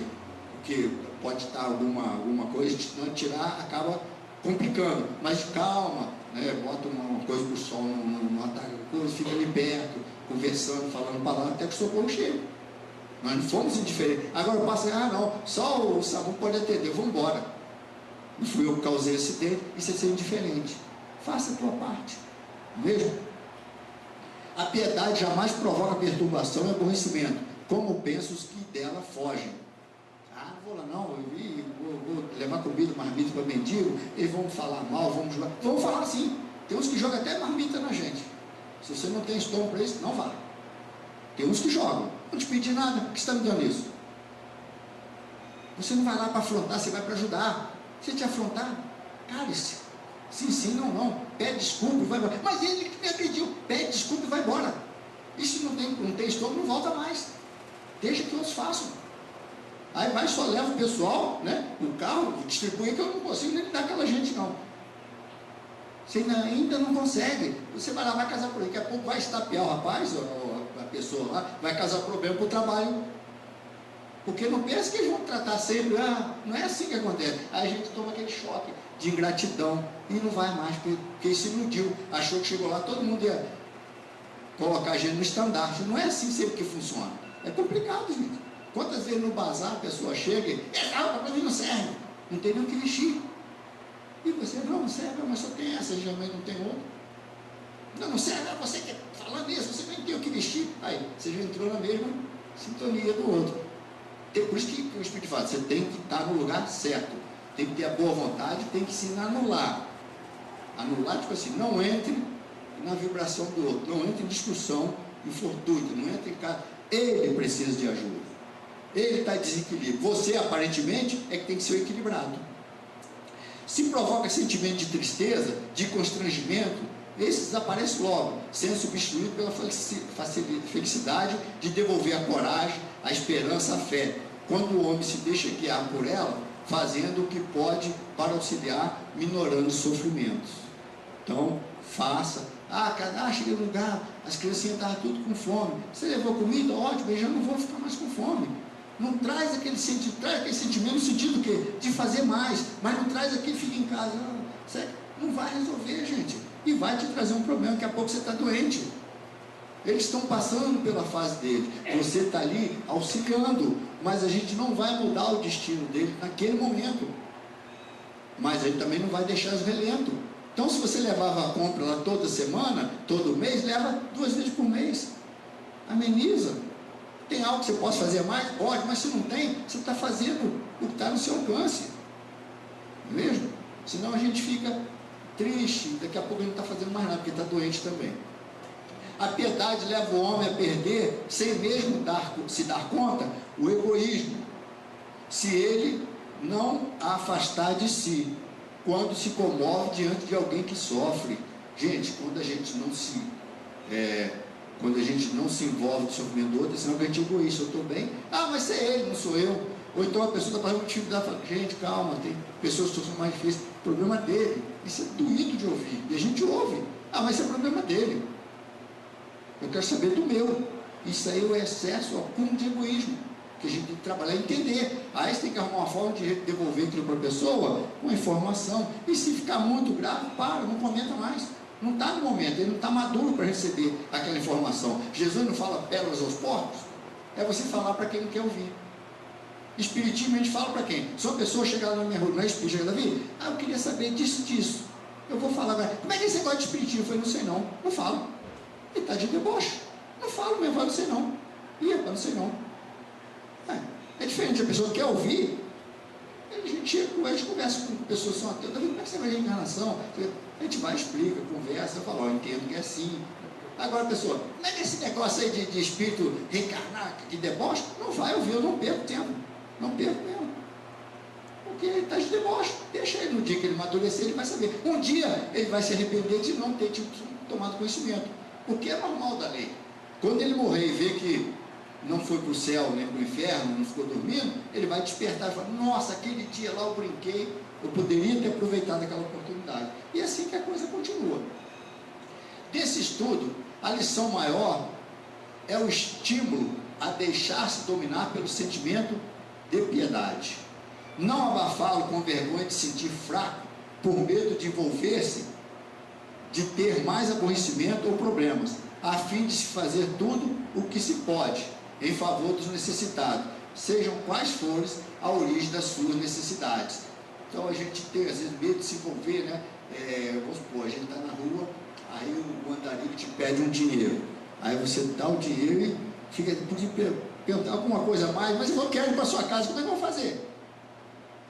porque pode estar alguma coisa, a gente não tirar, acaba complicando. Mas calma, né? Bota uma coisa para o sol, não ataca, fica ali perto, conversando, falando palavras, até que o socorro chegue. Nós não fomos indiferentes. Agora eu passo, não, só o SAMU pode atender, vamos embora. Não fui eu que causei o acidente, isso é ser indiferente. Faça a tua parte. Veja. A piedade jamais provoca perturbação e aborrecimento, como pensam os que dela fogem. Não vou lá não, vou levar comida, marmita para mendigo, eles vão falar mal, vão jogar. Vamos falar assim. Tem uns que jogam até marmita na gente. Se você não tem estômago para isso, não vá. Tem uns que jogam. Não te pedi nada, por que você está me dando isso? Você não vai lá para afrontar, você vai para ajudar. Se te afrontar, cale-se. Sim, não. Pede desculpa e vai embora. Mas ele que me agrediu, pede desculpa e vai embora. Isso não tem estômago, não volta mais. Deixa que outros façam. Aí vai, só leva o pessoal, né? O carro, distribui, que eu não consigo nem dar aquela gente não. Você ainda não consegue. Você vai lá, vai casar por aí. Daqui a pouco vai estapear o rapaz, ou a pessoa lá, vai causar problema para o trabalho. Porque não pensa que eles vão tratar sempre, não é assim que acontece. Aí a gente toma aquele choque de ingratidão e não vai mais, porque se iludiu, achou que chegou lá, todo mundo ia colocar a gente no estandarte. Não é assim sempre que funciona. É complicado, gente. Quantas vezes no bazar a pessoa chega e para mim não serve, não tem nem o que vestir. E você, não serve, mas só tem essa, geralmente não tem outra. Não serve, você que falando isso, você nem tem o que vestir. Aí, você já entrou na mesma sintonia do outro. Por isso que o Espírito fala, você tem que estar no lugar certo, tem que ter a boa vontade, tem que se anular. Anular, tipo assim, não entre na vibração do outro, não entre em discussão, em fortuito, não entre em casa. Ele precisa de ajuda, ele está em desequilíbrio. Você, aparentemente, é que tem que ser equilibrado. Se provoca sentimento de tristeza, de constrangimento, esse desaparece logo, sendo substituído pela felicidade de devolver a coragem, a esperança, a fé, quando o homem se deixa guiar por ela, fazendo o que pode para auxiliar, minorando os sofrimentos. Então, faça. Cheguei no lugar, as criancinhas estavam tudo com fome. Você levou comida? Ótimo, eu já não vou ficar mais com fome. Não traz aquele sentimento no sentido de fazer mais, mas não traz aquele fica em casa. Não vai resolver, gente. E vai te trazer um problema, daqui a pouco você está doente. Eles estão passando pela fase dele, você está ali auxiliando, mas a gente não vai mudar o destino dele naquele momento, mas ele também não vai deixar os relentos. Então, se você levava a compra lá toda semana, todo mês, leva 2 vezes por mês, ameniza. Tem algo que você possa fazer mais? Pode, mas se não tem, você está fazendo o que está no seu alcance, não é mesmo? Senão a gente fica triste, daqui a pouco a gente não está fazendo mais nada, porque está doente também. A piedade leva o homem a perder, sem mesmo se dar conta, o egoísmo, se ele não a afastar de si, quando se comove diante de alguém que sofre. Gente, quando a gente não se envolve no sofrimento do outro, senão que a gente é egoísta. Eu estou bem, mas é ele, não sou eu. Ou então a pessoa está passando por dificuldade, fala, gente, calma, tem pessoas que são mais difíceis, problema dele. Isso é doído de ouvir, e a gente ouve. Ah, mas isso é problema dele. Eu quero saber do meu. Isso aí é o excesso, o acúmulo de egoísmo, que a gente tem que trabalhar e entender. Aí você tem que arrumar uma forma de devolver aquilo para a pessoa com informação. E se ficar muito grave, para, não comenta mais. Não está no momento, ele não está maduro para receber aquela informação. Jesus não fala pérolas aos porcos? É você falar para quem não quer ouvir. Espiritismo a gente fala para quem? Se uma pessoa chegar lá na minha rua, não é espírito, chega, Davi, eu queria saber disso. Eu vou falar, como é que você gosta de espiritismo? Eu falei, não sei não falo. Ele está de deboche. Não falo mesmo, não sei não. Não sei não. É diferente, a pessoa quer ouvir, a gente conversa com pessoas que são ateias, como é que você vai de reencarnação? A gente vai, explica, conversa, fala, eu entendo que é assim. Agora a pessoa, como é que esse negócio aí de espírito reencarnar, de deboche? Não vai ouvir, eu não perco tempo. Não perco mesmo. Porque ele está de deboche. Deixa ele, no dia que ele amadurecer, ele vai saber. Um dia ele vai se arrepender de não ter tomado conhecimento. Porque é normal da lei. Quando ele morrer e ver que não foi para o céu nem para o inferno, não ficou dormindo, ele vai despertar e falar, nossa, aquele dia lá eu brinquei, eu poderia ter aproveitado aquela oportunidade. E é assim que a coisa continua. Desse estudo, a lição maior é o estímulo a deixar-se dominar pelo sentimento de piedade. Não abafá-lo com vergonha de sentir fraco, por medo de envolver-se, de ter mais aborrecimento ou problemas, a fim de se fazer tudo o que se pode em favor dos necessitados, sejam quais forem a origem das suas necessidades. Então a gente tem às vezes medo de se envolver, né? Vamos supor, a gente está na rua, aí o andarilho te pede um dinheiro, aí você dá o dinheiro e fica perguntar alguma coisa a mais, mas eu quero ir para sua casa, como é que eu vou fazer?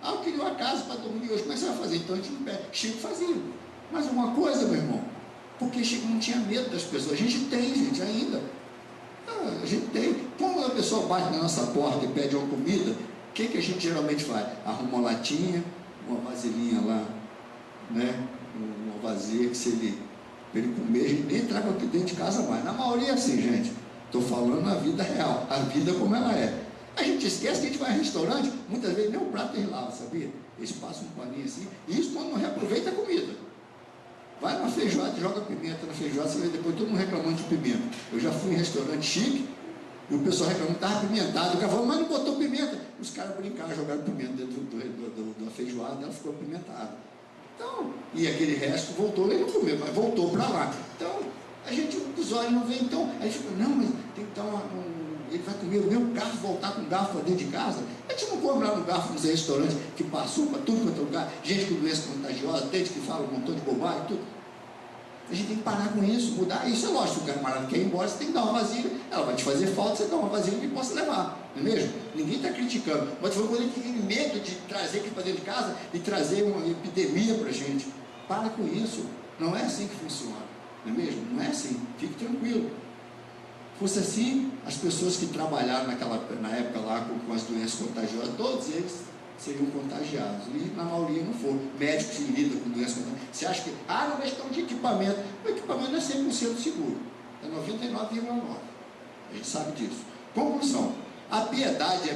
Eu queria uma casa para dormir hoje, como é que você vai fazer? Então a gente não pede. Chico fazia. Mas alguma coisa, meu irmão, porque Chico não tinha medo das pessoas. A gente tem, gente, ainda. A gente tem. Quando a pessoa bate na nossa porta e pede uma comida, o que a gente geralmente faz? Arruma uma latinha, uma vasilhinha lá, né? Uma vasilha que se ele, para ele comer, a gente nem traga aqui dentro de casa mais. Na maioria é assim, gente. Estou falando na vida real, a vida como ela é. A gente esquece que a gente vai a restaurante, muitas vezes nem o prato eles lavam, sabia? Eles passam um paninho assim, e isso quando não reaproveita a comida. Vai na feijoada e joga pimenta na feijoada, você vê depois todo mundo reclamando de pimenta. Eu já fui em restaurante chique, e o pessoal reclamando que estava apimentado, o cara falou, mas não botou pimenta. Os caras brincaram, jogaram pimenta dentro da feijoada, ela ficou apimentada. Então, e aquele resto voltou, ele não comeu, mas voltou para lá. Então, a gente, os olhos não veem, então, aí fica, não, mas tem que dar ele vai comer o meu garfo, voltar com o garfo para dentro de casa. A gente não come lá no garfo nos restaurantes que passou para tudo quanto é lugar, gente com doença contagiosa, gente que fala um montão de bobagem, tudo. A gente tem que parar com isso, mudar. Isso é lógico, o camarada quer ir embora, você tem que dar uma vasilha, ela vai te fazer falta, você dá uma vasilha que possa levar, não é mesmo? Ninguém está criticando, mas foi quando ele tem medo de trazer aqui para dentro de casa e trazer uma epidemia para a gente. Para com isso, não é assim que funciona, não é mesmo? Não é assim, fique tranquilo. Fosse assim, as pessoas que trabalharam na época lá com as doenças contagiosas, todos eles seriam contagiados, e na maioria não foram. Médicos que lidam com doenças contagiosas, você acha que, não é questão de equipamento, o equipamento não é 100% seguro, é 99,9%, a gente sabe disso. Conclusão, a piedade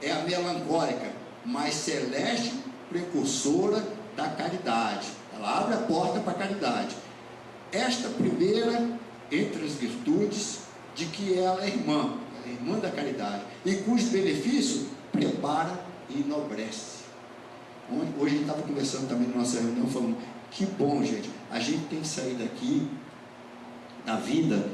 é a melancólica, mas celeste precursora da caridade, ela abre a porta para a caridade. Esta primeira entre as virtudes de que ela é irmã da caridade, e cujo benefício prepara e enobrece. Hoje a gente estava conversando também na nossa reunião, falando, que bom, gente, a gente tem que sair daqui, da vida,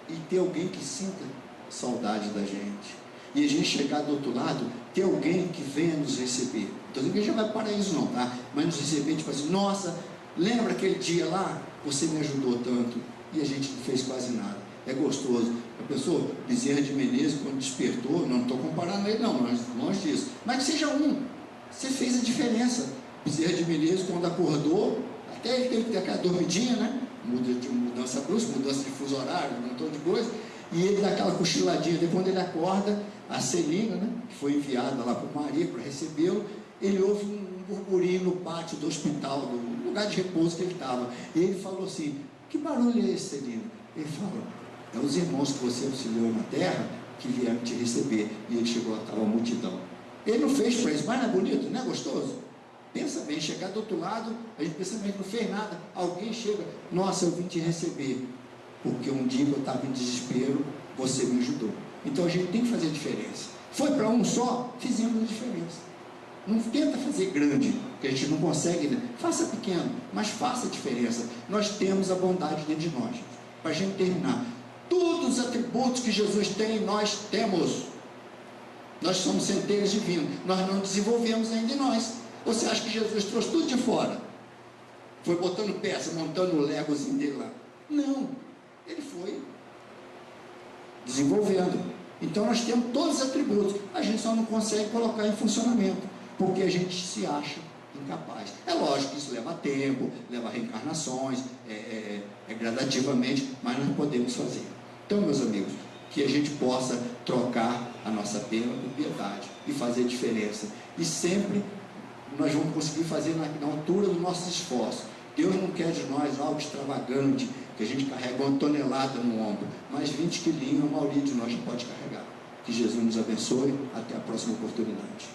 e ter alguém que sinta saudade da gente, e a gente chegar do outro lado, ter alguém que venha nos receber. Então a gente já vai para o paraíso não, tá? Mas nos receber, tipo assim, nossa, lembra aquele dia lá? Você me ajudou tanto, e a gente não fez quase nada. É gostoso. A pessoa, Bezerra de Menezes, quando despertou, não estou comparando ele não, mas longe disso, mas que seja um, você fez a diferença. Bezerra de Menezes, quando acordou, até ele teve que ter aquela dormidinha, né? Mudança brusca, mudança de fuso horário, um montão de coisa, e ele dá aquela cochiladinha, depois quando ele acorda, a Celina, né, que foi enviada lá para Maria para recebê-lo, ele ouve um burburinho no pátio do hospital, do lugar de repouso que ele estava, e ele falou assim, que barulho é esse, Celina? Ele falou, é os irmãos que você auxiliou na terra, que vieram te receber. E ele chegou, estava a multidão. Ele não fez para isso, mas não é bonito, não é gostoso? Pensa bem, chegar do outro lado, a gente pensa, mas não fez nada. Alguém chega, nossa, eu vim te receber, porque um dia que eu estava em desespero, você me ajudou. Então a gente tem que fazer diferença. Foi para um só, fizemos a diferença. Não tenta fazer grande, que a gente não consegue, né? Faça pequeno, mas faça a diferença. Nós temos a bondade dentro de nós. Para a gente terminar, todos os atributos que Jesus tem, nós temos. Nós somos centelhas divinas, nós não desenvolvemos ainda em nós. Você acha que Jesus trouxe tudo de fora? Foi botando peça, montando o legozinho dele lá? Não, ele foi desenvolvendo. Então nós temos todos os atributos, a gente só não consegue colocar em funcionamento, porque a gente se acha incapaz. É lógico que isso leva tempo, leva reencarnações, gradativamente, mas nós podemos fazer. Então, meus amigos, que a gente possa trocar a nossa pena por piedade e fazer diferença. E sempre nós vamos conseguir fazer na altura do nosso esforço. Deus não quer de nós algo extravagante, que a gente carrega 1 tonelada no ombro, mas 20 quilinhos a maioria de nós não pode carregar. Que Jesus nos abençoe. Até a próxima oportunidade.